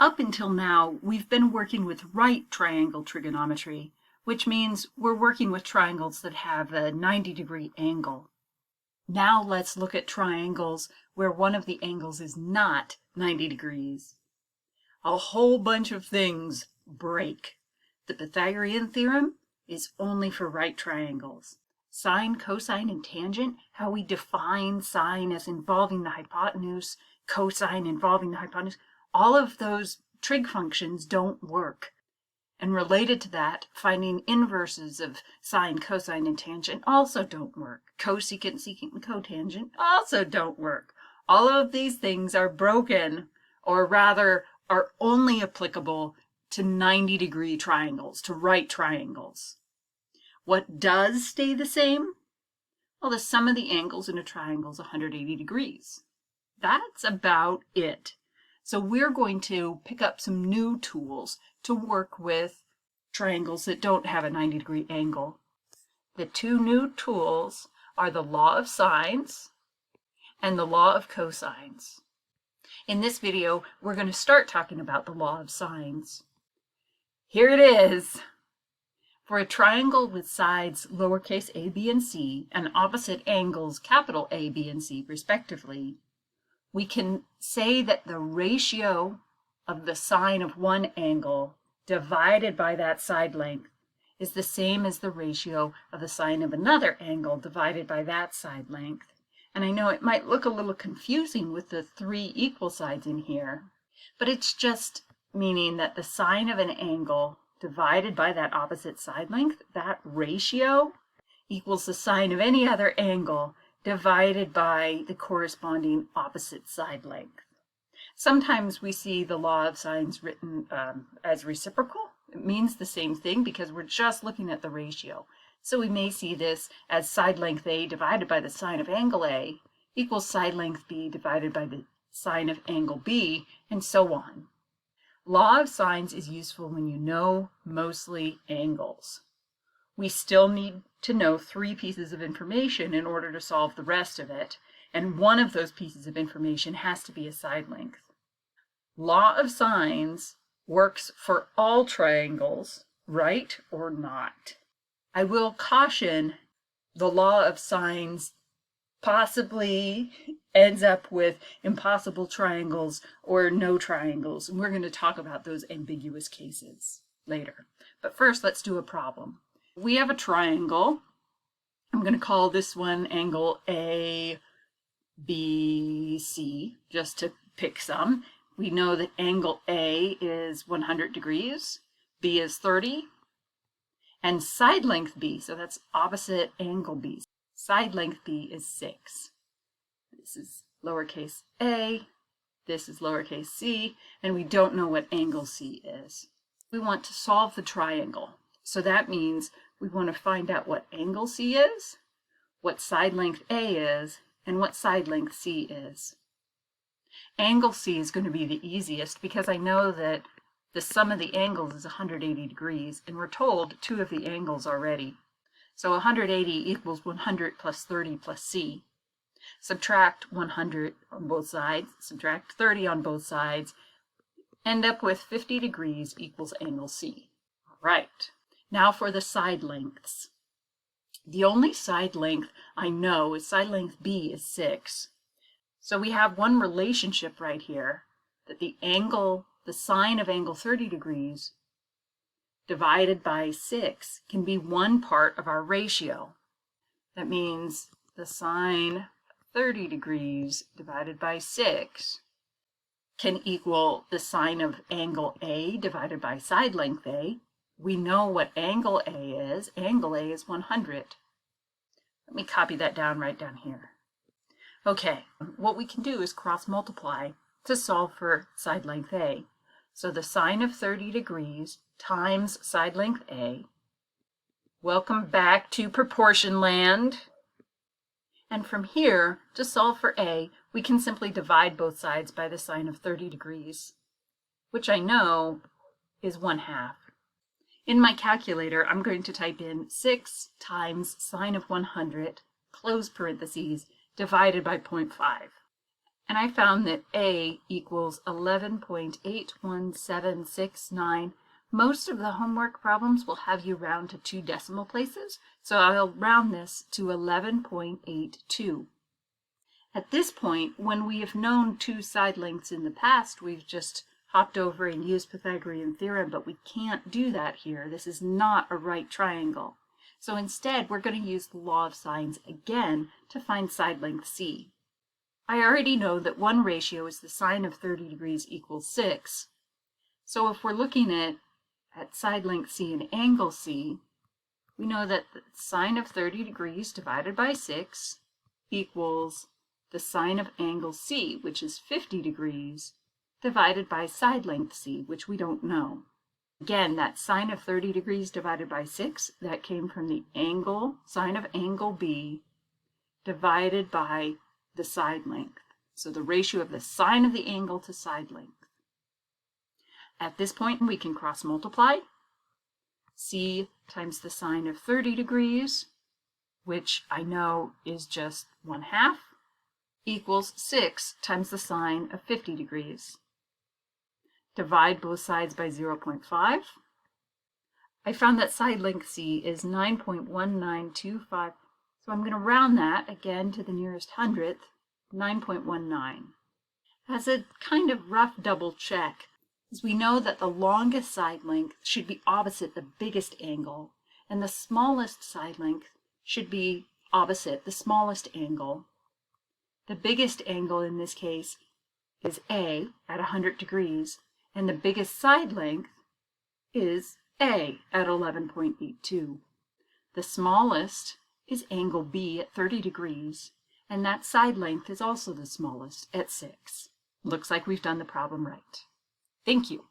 Up until now, we've been working with right triangle trigonometry, which means we're working with triangles that have a 90-degree angle. Now let's look at triangles where one of the angles is not 90 degrees. A whole bunch of things break. The Pythagorean theorem is only for right triangles. Sine, cosine, and tangent, how we define sine as involving the hypotenuse, cosine involving the hypotenuse, all of those trig functions don't work. And related to that, finding inverses of sine, cosine, and tangent also don't work. Cosecant, secant, and cotangent also don't work. All of these things are broken, or rather are only applicable to 90-degree triangles, to right triangles. What does stay the same? Well, the sum of the angles in a triangle is 180 degrees. That's about it. So we're going to pick up some new tools to work with triangles that don't have a 90-degree angle. The two new tools are the law of sines and the law of cosines. In this video, we're going to start talking about the law of sines. Here it is. For a triangle with sides lowercase a, b, and c, and opposite angles capital A, B, and C, respectively, we can say that the ratio of the sine of one angle divided by that side length is the same as the ratio of the sine of another angle divided by that side length. And I know it might look a little confusing with the three equal sides in here, but it's just meaning that the sine of an angle divided by that opposite side length, that ratio equals the sine of any other angle divided by the corresponding opposite side length. Sometimes we see the law of sines written as reciprocal. It means the same thing because we're just looking at the ratio. So we may see this as side length A divided by the sine of angle A equals side length B divided by the sine of angle B, and so on. Law of sines is useful when you know mostly angles. We still need to know three pieces of information in order to solve the rest of it, and one of those pieces of information has to be a side length. Law of sines works for all triangles, right or not. I will caution the law of sines possibly ends up with impossible triangles or no triangles, and we're going to talk about those ambiguous cases later. But first, let's do a problem. We have a triangle. I'm going to call this one angle A, B, C, just to pick some. We know that angle A is 100 degrees, B is 30, and side length B, so that's opposite angle B. Side length B is 6. This is lowercase a, this is lowercase c, and we don't know what angle C is. We want to solve the triangle. So that means we want to find out what angle C is, what side length A is, and what side length C is. Angle C is going to be the easiest because I know that the sum of the angles is 180 degrees, and we're told two of the angles already. So 180 equals 100 plus 30 plus C. Subtract 100 on both sides, subtract 30 on both sides, end up with 50 degrees equals angle C. All right. Now for the side lengths. The only side length I know is side length B is 6. So we have one relationship right here, that the sine of angle 30 degrees divided by 6 can be one part of our ratio. That means the sine of 30 degrees divided by 6 can equal the sine of angle A divided by side length A. We know what angle A is. Angle A is 100. Let me copy that down right down here. Okay, what we can do is cross multiply to solve for side length A. So the sine of 30 degrees times side length A. Welcome back to proportion land. And from here, to solve for A, we can simply divide both sides by the sine of 30 degrees, which I know is 1/2. In my calculator, I'm going to type in 6 times sine of 100, close parentheses, divided by 0.5. And I found that A equals 11.81769. Most of the homework problems will have you round to 2 decimal places, so I'll round this to 11.82. At this point, when we have known 2 side lengths in the past, we've just hopped over and used Pythagorean theorem, but we can't do that here. This is not a right triangle. So instead, we're going to use the law of sines again to find side length C. I already know that one ratio is the sine of 30 degrees equals 6. So if we're looking at side length C and angle C, we know that the sine of 30 degrees divided by 6 equals the sine of angle C, which is 50 degrees, divided by side length C, which we don't know. Again, that sine of 30 degrees divided by 6, that came from the angle, sine of angle B, divided by the side length. So the ratio of the sine of the angle to side length. At this point, we can cross multiply. C times the sine of 30 degrees, which I know is just 1/2, equals 6 times the sine of 50 degrees. Divide both sides by 0.5. I found that side length C is 9.1925, so I'm going to round that again to the nearest hundredth, 9.19. As a kind of rough double check, as we know that the longest side length should be opposite the biggest angle, and the smallest side length should be opposite the smallest angle. The biggest angle in this case is A at 100 degrees, and the biggest side length is A at 11.82. The smallest is angle B at 30 degrees, and that side length is also the smallest at 6. Looks like we've done the problem right. Thank you.